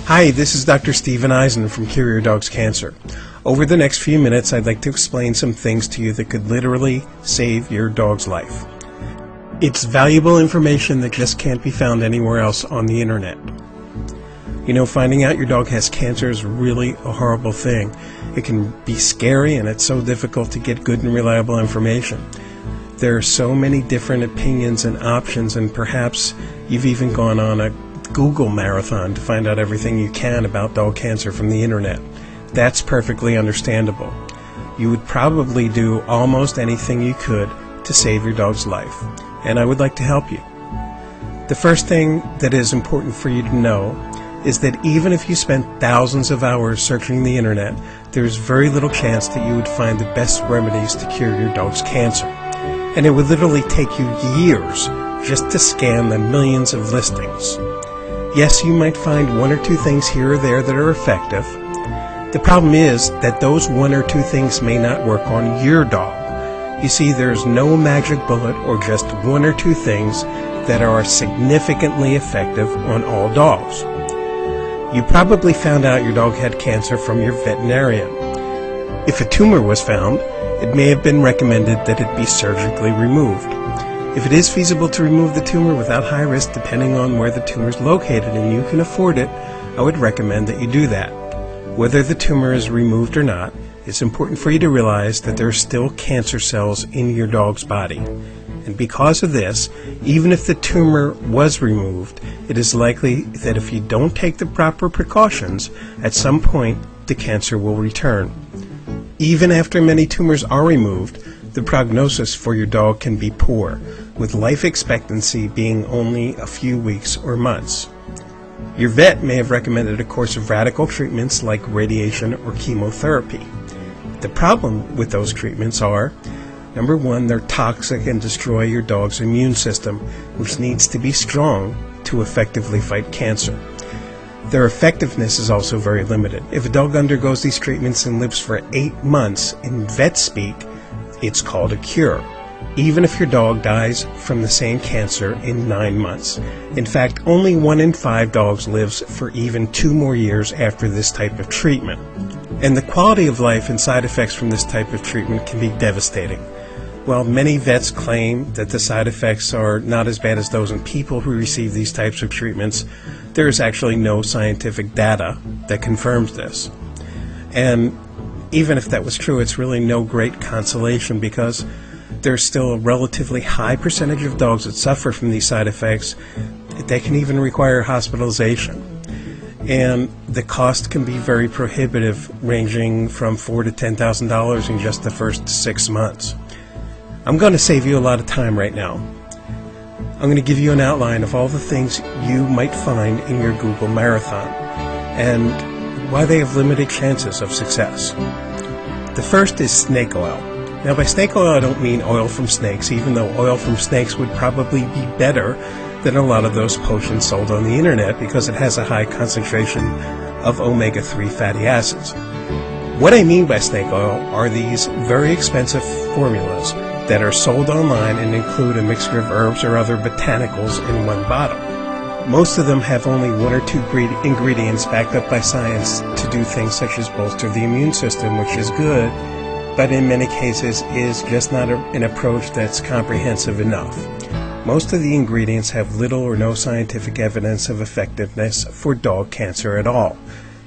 Hi, this is Dr. Steven Eisen from Cure Your Dog's Cancer. Over the next few minutes, I'd like to explain some things to you that could literally save your dog's life. It's valuable information that just can't be found anywhere else on the internet. You know, finding out your dog has cancer is really a horrible thing. It can be scary, and it's so difficult to get good and reliable information. There are so many different opinions and options, and perhaps you've even gone on a Google marathon to find out everything you can about dog cancer from the internet. That's perfectly understandable. You would probably do almost anything you could to save your dog's life, and I would like to help you. The first thing that is important for you to know is that even if you spent thousands of hours searching the internet, there's very little chance that you would find the best remedies to cure your dog's cancer. And it would literally take you years just to scan the millions of listings. Yes, you might find one or two things here or there that are effective. The problem is that those one or two things may not work on your dog. You see, there's no magic bullet or just one or two things that are significantly effective on all dogs. You probably found out your dog had cancer from your veterinarian. If a tumor was found, it may have been recommended that it be surgically removed. If it is feasible to remove the tumor without high risk, depending on where the tumor is located and you can afford it, I would recommend that you do that. Whether the tumor is removed or not, it's important for you to realize that there are still cancer cells in your dog's body. And because of this, even if the tumor was removed, it is likely that if you don't take the proper precautions, at some point the cancer will return. Even after many tumors are removed, the prognosis for your dog can be poor, with life expectancy being only a few weeks or months. Your vet may have recommended a course of radical treatments like radiation or chemotherapy. The problem with those treatments are, number one, they're toxic and destroy your dog's immune system, which needs to be strong to effectively fight cancer. Their effectiveness is also very limited. If a dog undergoes these treatments and lives for 8 months, in vet speak, it's called a cure, even if your dog dies from the same cancer in 9 months. In fact, only 1 in 5 dogs lives for even 2 more years after this type of treatment. And the quality of life and side effects from this type of treatment can be devastating. While many vets claim that the side effects are not as bad as those in people who receive these types of treatments, there is actually no scientific data that confirms this. And even if that was true, it's really no great consolation because there's still a relatively high percentage of dogs that suffer from these side effects. They can even require hospitalization. And the cost can be very prohibitive, ranging from $4,000 to $10,000 in just the first 6 months. I'm going to save you a lot of time right now. I'm going to give you an outline of all the things you might find in your Google marathon and why they have limited chances of success. The first is snake oil. Now, by snake oil, I don't mean oil from snakes, even though oil from snakes would probably be better than a lot of those potions sold on the internet because it has a high concentration of omega-3 fatty acids. What I mean by snake oil are these very expensive formulas that are sold online and include a mixture of herbs or other botanicals in one bottle. Most of them have only 1 or 2 ingredients backed up by science to do things such as bolster the immune system, which is good, but in many cases is just not an approach that's comprehensive enough. Most of the ingredients have little or no scientific evidence of effectiveness for dog cancer at all.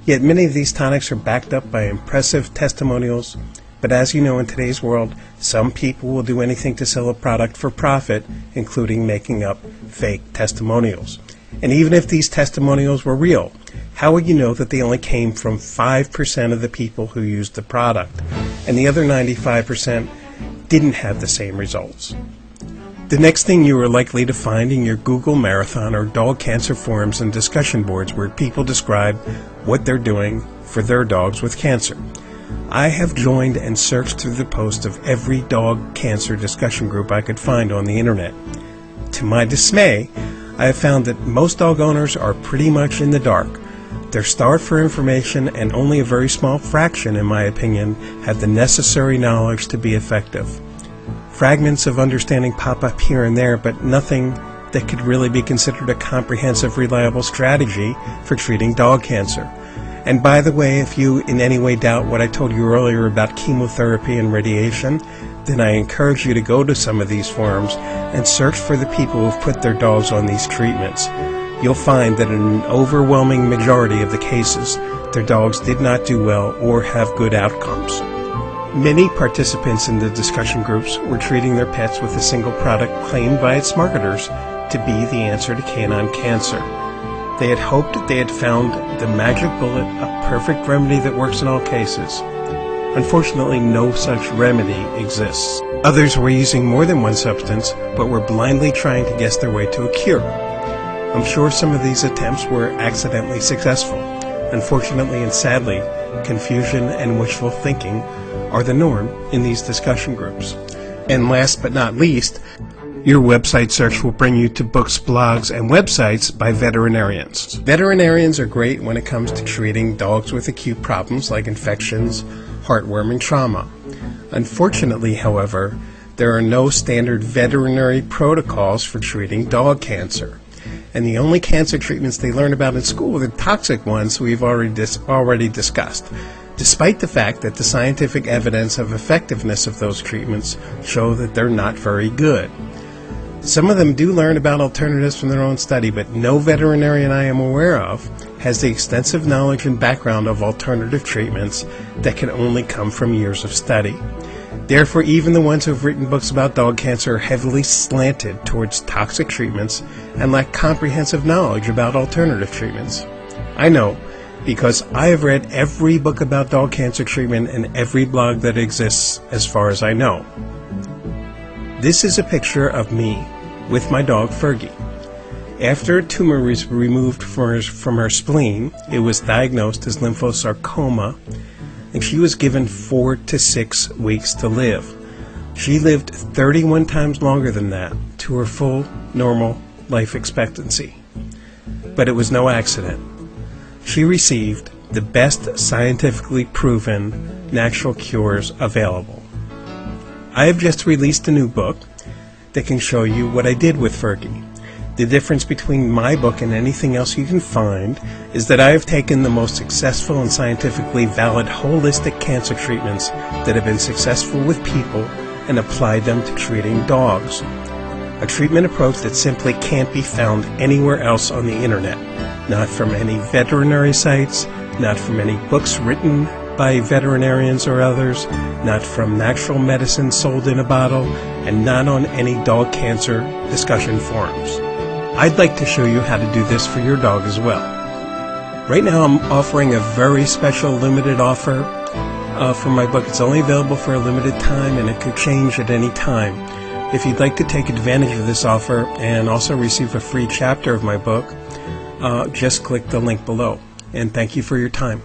Yet many of these tonics are backed up by impressive testimonials. But as you know, in today's world, some people will do anything to sell a product for profit, including making up fake testimonials. And even if these testimonials were real, how would you know that they only came from 5% of the people who used the product, and the other 95% didn't have the same results? The next thing you are likely to find in your Google marathon are dog cancer forums and discussion boards where people describe what they're doing for their dogs with cancer. I have joined and searched through the posts of every dog cancer discussion group I could find on the internet. To my dismay, I have found that most dog owners are pretty much in the dark. They're starved for information, and only a very small fraction, in my opinion, have the necessary knowledge to be effective. Fragments of understanding pop up here and there, but nothing that could really be considered a comprehensive, reliable strategy for treating dog cancer. And by the way, if you in any way doubt what I told you earlier about chemotherapy and radiation, then I encourage you to go to some of these forums and search for the people who've put their dogs on these treatments. You'll find that in an overwhelming majority of the cases, their dogs did not do well or have good outcomes. Many participants in the discussion groups were treating their pets with a single product claimed by its marketers to be the answer to canine cancer. They had hoped that they had found the magic bullet, a perfect remedy that works in all cases. Unfortunately, no such remedy exists. Others were using more than one substance, but were blindly trying to guess their way to a cure. I'm sure some of these attempts were accidentally successful. Unfortunately and sadly, confusion and wishful thinking are the norm in these discussion groups. And last but not least, your website search will bring you to books, blogs, and websites by veterinarians. Veterinarians are great when it comes to treating dogs with acute problems like infections, heartworm, and trauma. Unfortunately, however, there are no standard veterinary protocols for treating dog cancer. And the only cancer treatments they learn about in school are the toxic ones we've already discussed, despite the fact that the scientific evidence of effectiveness of those treatments show that they're not very good. Some of them do learn about alternatives from their own study, but no veterinarian I am aware of has the extensive knowledge and background of alternative treatments that can only come from years of study. Therefore, even the ones who have written books about dog cancer are heavily slanted towards toxic treatments and lack comprehensive knowledge about alternative treatments. I know, because I have read every book about dog cancer treatment and every blog that exists as far as I know. This is a picture of me with my dog Fergie. After a tumor was removed from her spleen, it was diagnosed as lymphosarcoma, and she was given 4 to 6 weeks to live. She lived 31 times longer than that to her full, normal life expectancy. But it was no accident. She received the best scientifically proven natural cures available. I have just released a new book that can show you what I did with Fergie. The difference between my book and anything else you can find is that I have taken the most successful and scientifically valid holistic cancer treatments that have been successful with people and applied them to treating dogs. A treatment approach that simply can't be found anywhere else on the internet. Not from any veterinary sites, not from any books written by veterinarians or others, not from natural medicine sold in a bottle, and not on any dog cancer discussion forums. I'd like to show you how to do this for your dog as well. Right now I'm offering a very special limited offer for my book. It's only available for a limited time and it could change at any time. If you'd like to take advantage of this offer and also receive a free chapter of my book, just click the link below. And thank you for your time.